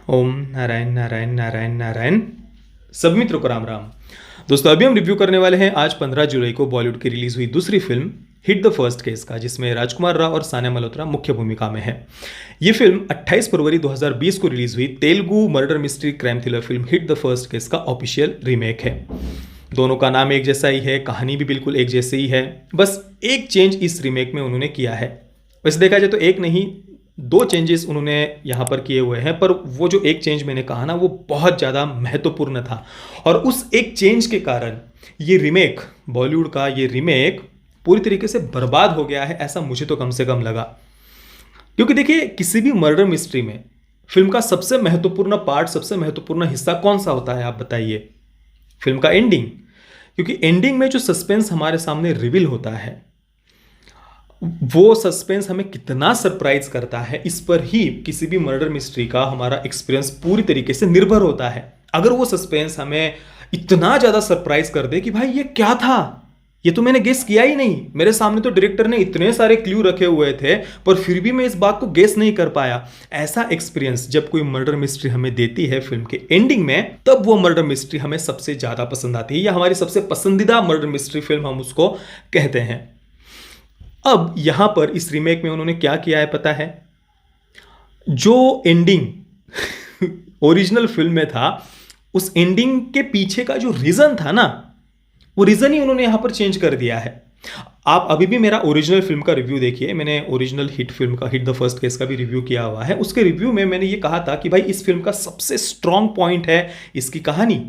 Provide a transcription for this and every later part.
ओम नारायण नारायण नारायण नारायण। सभी मित्रों को राम राम। दोस्तों अभी हम रिव्यू करने वाले हैं आज 15 जुलाई को बॉलीवुड की रिलीज हुई दूसरी film hit the first case का, जिसमें राजकुमार राव और सानिया मल्होत्रा मुख्य भूमिका में है। ये फिल्म 28 फरवरी 2020 को रिलीज हुई Telugu murder mystery crime thriller film hit the first case का ऑफिशियल रीमेक है। दोनों का नाम एक जैसा ही है, कहानी भी बिल्कुल एक जैसी ही है, बस एक चेंज इस रीमेक में उन्होंने किया है। वैसे देखा जाए तो एक नहीं, दो चेंजेस उन्होंने यहाँ पर किए हुए हैं, पर वो जो एक चेंज मैंने कहा ना, वो बहुत ज़्यादा महत्वपूर्ण था। और उस एक चेंज के कारण ये रीमेक, बॉलीवुड का ये रीमेक पूरी तरीके से बर्बाद हो गया है, ऐसा मुझे तो कम से कम लगा। क्योंकि देखिए, किसी भी मर्डर मिस्ट्री में फिल्म का सबसे महत्वपूर्ण पार्ट, सबसे महत्वपूर्ण हिस्सा कौन सा होता है, आप बताइए? फिल्म का एंडिंग। क्योंकि एंडिंग में जो सस्पेंस हमारे सामने रिवील होता है, वो सस्पेंस हमें कितना सरप्राइज करता है, इस पर ही किसी भी मर्डर मिस्ट्री का हमारा एक्सपीरियंस पूरी तरीके से निर्भर होता है। अगर वो सस्पेंस हमें इतना ज्यादा सरप्राइज कर दे कि भाई ये क्या था, ये तो मैंने गेस किया ही नहीं, मेरे सामने तो डायरेक्टर ने इतने सारे क्लू रखे हुए थे पर फिर भी मैं इस बात को गेस नहीं कर पाया, ऐसा एक्सपीरियंस जब कोई मर्डर मिस्ट्री हमें देती है फिल्म के एंडिंग में, तब वो मर्डर मिस्ट्री हमें सबसे ज्यादा पसंद आती है, या हमारी सबसे पसंदीदा मर्डर मिस्ट्री फिल्म हम उसको कहते हैं। अब यहां पर इस रीमेक में उन्होंने क्या किया है पता है? जो एंडिंग ओरिजिनल फिल्म में था, उस एंडिंग के पीछे का जो रीजन था ना, वो रीजन ही उन्होंने यहां पर चेंज कर दिया है। आप अभी भी मेरा ओरिजिनल फिल्म का रिव्यू देखिए, मैंने ओरिजिनल हिट फिल्म का, हिट द फर्स्ट केस का भी रिव्यू किया हुआ है। उसके रिव्यू में मैंने ये कहा था कि भाई इस फिल्म का सबसे स्ट्रांग पॉइंट है इसकी कहानी।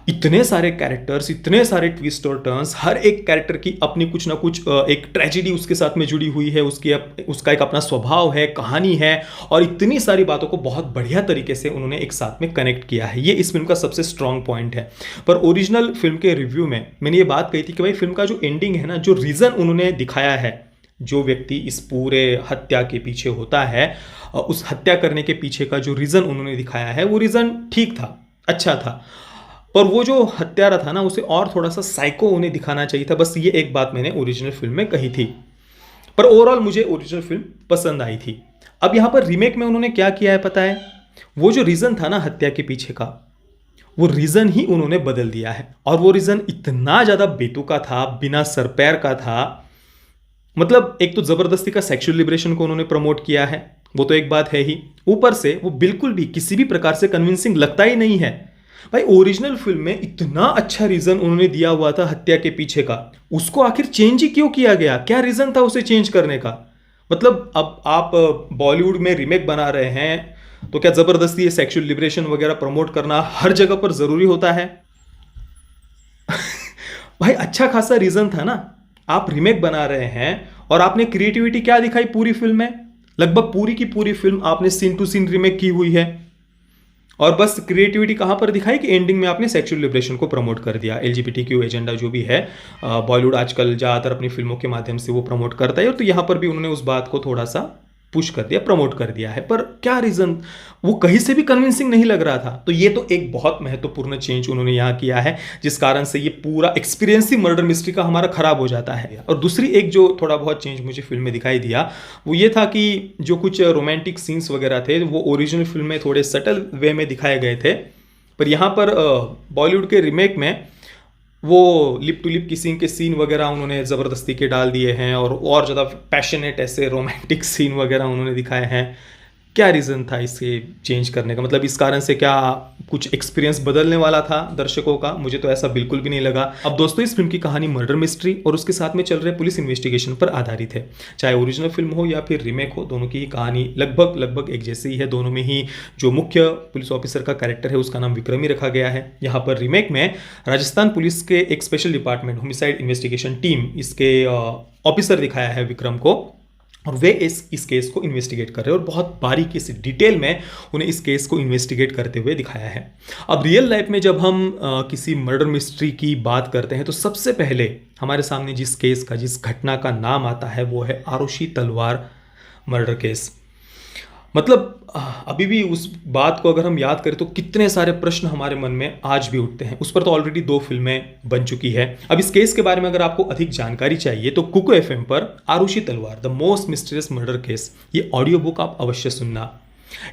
इतने सारे कैरेक्टर्स, इतने सारे ट्विस्ट और टर्न्स, हर एक कैरेक्टर की अपनी कुछ ना कुछ एक ट्रेजेडी उसके साथ में जुड़ी हुई है, उसका एक अपना स्वभाव है, कहानी है, और इतनी सारी बातों को बहुत बढ़िया तरीके से उन्होंने एक साथ में कनेक्ट किया है। ये इस फिल्म का सबसे स्ट्रांग पॉइंट है। पर ओरिजिनल फिल्म के रिव्यू में मैंने ये बात कही थी कि भाई फिल्म का जो एंडिंग है ना, जो रीज़न उन्होंने दिखाया है, जो व्यक्ति इस पूरे हत्या के पीछे होता है, उस हत्या करने के पीछे का जो रीज़न उन्होंने दिखाया है, वो रीज़न ठीक था, अच्छा था। पर वो जो हत्यारा था ना, उसे और थोड़ा सा साइको उन्हें दिखाना चाहिए था। बस ये एक बात मैंने ओरिजिनल फिल्म में कही थी। पर ओवरऑल मुझे ओरिजिनल फिल्म पसंद आई थी। अब यहाँ पर रीमेक में उन्होंने क्या किया है पता है? वो जो रीज़न था ना हत्या के पीछे का, वो रीज़न ही उन्होंने बदल दिया है। और वो रीज़न इतना ज़्यादा बेतुका था, बिना सर पैर का था। मतलब एक तो ज़बरदस्ती का सेक्सुअल लिबरेशन को उन्होंने प्रमोट किया है, वो तो एक बात है ही। ऊपर से वो बिल्कुल भी किसी भी प्रकार से कन्विंसिंग लगता ही नहीं है। भाई ओरिजिनल फिल्म में इतना अच्छा रीजन उन्होंने दिया हुआ था हत्या के पीछे का, उसको आखिर चेंज ही क्यों किया गया? क्या रीजन था उसे चेंज करने का? मतलब अब आप बॉलीवुड में रीमेक बना रहे हैं तो क्या जबरदस्ती ये सेक्सुअल लिबरेशन वगैरह प्रमोट करना हर जगह पर जरूरी होता है? भाई अच्छा खासा रीजन था ना, आप रीमेक बना रहे हैं और आपने क्रिएटिविटी क्या दिखाई पूरी फिल्म में? लगभग पूरी की पूरी फिल्म आपने सीन टू सीन रीमेक की हुई है, और बस क्रिएटिविटी कहाँ पर दिखाई कि एंडिंग में आपने सेक्सुअल लिबरेशन को प्रमोट कर दिया। एलजीबीटीक्यू एजेंडा जो भी है, बॉलीवुड आजकल ज़्यादातर अपनी फिल्मों के माध्यम से वो प्रमोट करता है, और तो यहाँ पर भी उन्होंने उस बात को थोड़ा सा पुश कर दिया, प्रमोट कर दिया है। पर क्या रीज़न, वो कहीं से भी कन्विंसिंग नहीं लग रहा था। तो ये तो एक बहुत महत्वपूर्ण चेंज उन्होंने यहाँ किया है, जिस कारण से ये पूरा एक्सपीरियंस ही मर्डर मिस्ट्री का हमारा खराब हो जाता है। और दूसरी एक जो थोड़ा बहुत चेंज मुझे फिल्म में दिखाई दिया, वो ये था कि जो कुछ रोमांटिक सीन्स वगैरह थे, वो ओरिजिनल फिल्म में थोड़े सटल वे में दिखाए गए थे, पर यहाँ पर बॉलीवुड के रीमेक में वो लिप टू लिप किसिंग के सीन वगैरह उन्होंने ज़बरदस्ती के डाल दिए हैं, और ज़्यादा पैशनेट ऐसे रोमांटिक सीन वगैरह उन्होंने दिखाए हैं। क्या रीज़न था इसे चेंज करने का? मतलब इस कारण से क्या कुछ एक्सपीरियंस बदलने वाला था दर्शकों का? मुझे तो ऐसा बिल्कुल भी नहीं लगा। अब दोस्तों, इस फिल्म की कहानी मर्डर मिस्ट्री और उसके साथ में चल रहे पुलिस इन्वेस्टिगेशन पर आधारित है। चाहे ओरिजिनल फिल्म हो या फिर रीमेक हो, दोनों की ही कहानी लगभग लगभग एक जैसी ही है। दोनों में ही जो मुख्य पुलिस ऑफिसर का कैरेक्टर है उसका नाम विक्रम ही रखा गया है। यहाँ पर रीमेक में राजस्थान पुलिस के एक special department homicide investigation team, इसके ऑफिसर दिखाया है विक्रम को, और वे इस केस को इन्वेस्टिगेट कर रहे हैं, और बहुत बारीकी से डिटेल में उन्हें इस केस को इन्वेस्टिगेट करते हुए दिखाया है। अब रियल लाइफ में जब हम किसी मर्डर मिस्ट्री की बात करते हैं, तो सबसे पहले हमारे सामने जिस केस का, जिस घटना का नाम आता है, वो है आरुषि तलवार मर्डर केस। मतलब अभी भी उस बात को अगर हम याद करें तो कितने सारे प्रश्न हमारे मन में आज भी उठते हैं। उस पर तो ऑलरेडी 2 फिल्में बन चुकी है। अब इस केस के बारे में अगर आपको अधिक जानकारी चाहिए तो कुको एफएम पर आरुषि तलवार the most mysterious murder case, ये ऑडियो बुक आप अवश्य सुनना।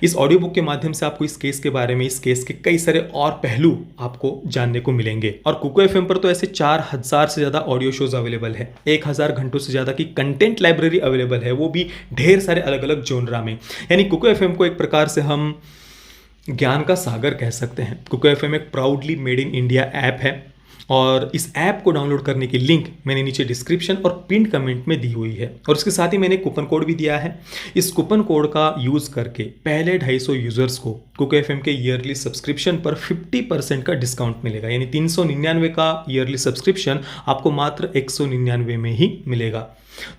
इस ऑडियो बुक के माध्यम से आपको इस केस के बारे में, इस केस के कई सारे और पहलू आपको जानने को मिलेंगे। और कुको एफएम पर तो ऐसे 4000 से ज़्यादा ऑडियो शोज अवेलेबल है, 1000 घंटों से ज़्यादा की कंटेंट लाइब्रेरी अवेलेबल है, वो भी ढेर सारे अलग अलग जोनरा में। यानी कुको एफएम को एक प्रकार से हम ज्ञान का सागर कह सकते हैं। कुको एफएम एक proudly made in India app है और इस ऐप को डाउनलोड करने की लिंक मैंने नीचे डिस्क्रिप्शन और पिन कमेंट में दी हुई है। और इसके साथ ही मैंने कूपन कोड भी दिया है। इस कूपन कोड का यूज़ करके पहले 250 यूज़र्स को कुको एफएम के ईयरली सब्सक्रिप्शन पर 50% का डिस्काउंट मिलेगा। यानी 399 का ईयरली सब्सक्रिप्शन आपको मात्र 199 में ही मिलेगा।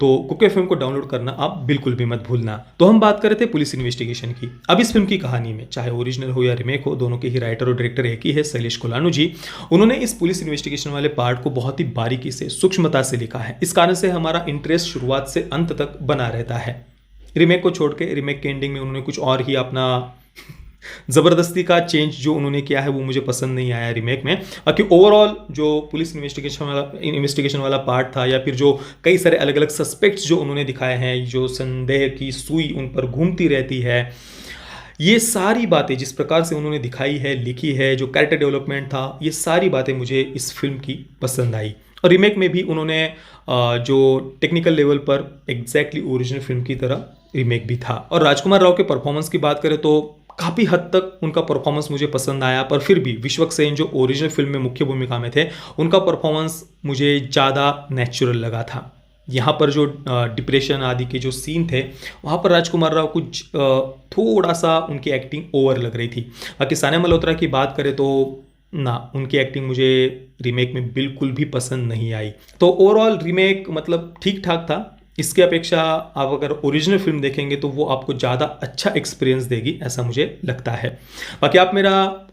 तो कुको एफएम को डाउनलोड करना आप बिल्कुल भी मत भूलना। तो हम बात कर रहे थे पुलिस इन्वेस्टिगेशन की। अब इस फिल्म की कहानी में चाहे ओरिजिनल हो या रिमेक हो, दोनों के ही राइटर और डायरेक्टर एक ही है, शैलेश कुलानु जी। उन्होंने इस पुलिस इन्वेस्टिगेशन वाले पार्ट को बहुत ही बारीकी से, सूक्ष्मता से लिखा है। इस कारण से हमारा इंटरेस्ट शुरुआत से अंत तक बना रहता है। रिमेक को छोड़ के, रिमेक के एंडिंग में उन्होंने कुछ और ही अपना ज़बरदस्ती का चेंज जो उन्होंने किया है वो मुझे पसंद नहीं आया रिमेक में। बाकी ओवरऑल जो पुलिस इन्वेस्टिगेशन वाला पार्ट था, या फिर जो कई सारे अलग अलग सस्पेक्ट्स जो उन्होंने दिखाए हैं, जो संदेह की सुई उन पर घूमती रहती है, ये सारी बातें जिस प्रकार से उन्होंने दिखाई है, लिखी है, जो कैरेक्टर डेवलपमेंट था, ये सारी बातें मुझे इस फिल्म की पसंद आई। और रिमेक में भी उन्होंने जो टेक्निकल लेवल पर एग्जैक्टली ओरिजिनल फिल्म की तरह रिमेक भी था। और राजकुमार राव के परफॉर्मेंस की बात करें तो काफ़ी हद तक उनका परफॉर्मेंस मुझे पसंद आया, पर फिर भी विश्वक सेन जो ओरिजिनल फिल्म में मुख्य भूमिका में थे, उनका परफॉर्मेंस मुझे ज़्यादा नेचुरल लगा था। यहाँ पर जो डिप्रेशन आदि के जो सीन थे, वहाँ पर राजकुमार राव कुछ थोड़ा सा उनकी एक्टिंग ओवर लग रही थी। बाकी सानिया मल्होत्रा की बात करें तो ना, उनकी एक्टिंग मुझे रिमेक में बिल्कुल भी पसंद नहीं आई। तो ओवरऑल रिमेक मतलब ठीक ठाक था। इसके अपेक्षा आप अगर ओरिजिनल फिल्म देखेंगे तो वो आपको ज़्यादा अच्छा एक्सपीरियंस देगी, ऐसा मुझे लगता है। बाकी आप मेरा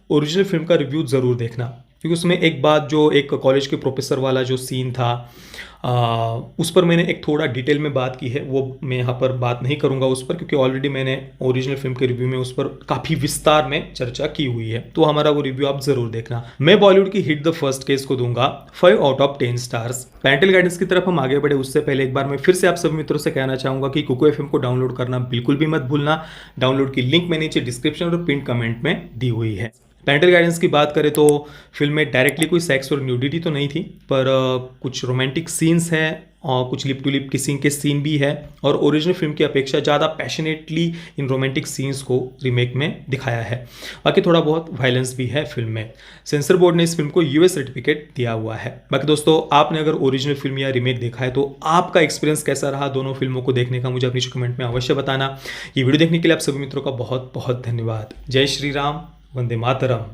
ओरिजिनल फिल्म का रिव्यू ज़रूर देखना, क्योंकि उसमें एक बात, जो एक कॉलेज के प्रोफेसर वाला जो सीन था, उस पर मैंने एक थोड़ा डिटेल में बात की है। वो मैं यहाँ पर बात नहीं करूँगा उस पर, क्योंकि ऑलरेडी मैंने ओरिजिनल फिल्म के रिव्यू में उस पर काफ़ी विस्तार में चर्चा की हुई है। तो हमारा वो रिव्यू आप ज़रूर देखना। मैं बॉलीवुड की हिट द फर्स्ट केस को दूंगा 5 out of 10 stars. Parental guidance की तरफ हम आगे बढ़े उससे पहले एक बार मैं फिर से आप सभी मित्रों से कहना चाहूँगा कि कुको एफएम को डाउनलोड करना बिल्कुल भी मत भूलना। डाउनलोड की लिंक मैंने नीचे डिस्क्रिप्शन और पिन कमेंट में दी हुई है। पेरेंटल गाइडेंस की बात करें तो फिल्म में डायरेक्टली कोई सेक्स और न्यूडिटी तो नहीं थी, पर कुछ रोमांटिक सीन्स हैं और कुछ लिप टू लिप किसिंग के सीन भी है। और ओरिजिनल फिल्म की अपेक्षा ज़्यादा पैशनेटली इन रोमांटिक सीन्स को रिमेक में दिखाया है। बाकी थोड़ा बहुत वायलेंस भी है फिल्म में। सेंसर बोर्ड ने इस फिल्म को यूएस सर्टिफिकेट दिया हुआ है। बाकी दोस्तों, आपने अगर ओरिजिनल फिल्म या रिमेक देखा है तो आपका एक्सपीरियंस कैसा रहा दोनों फिल्मों को देखने का, मुझे अपनी कमेंट में अवश्य बताना। ये वीडियो देखने के लिए आप सभी मित्रों का बहुत बहुत धन्यवाद। जय श्री राम, वंदे मातरम।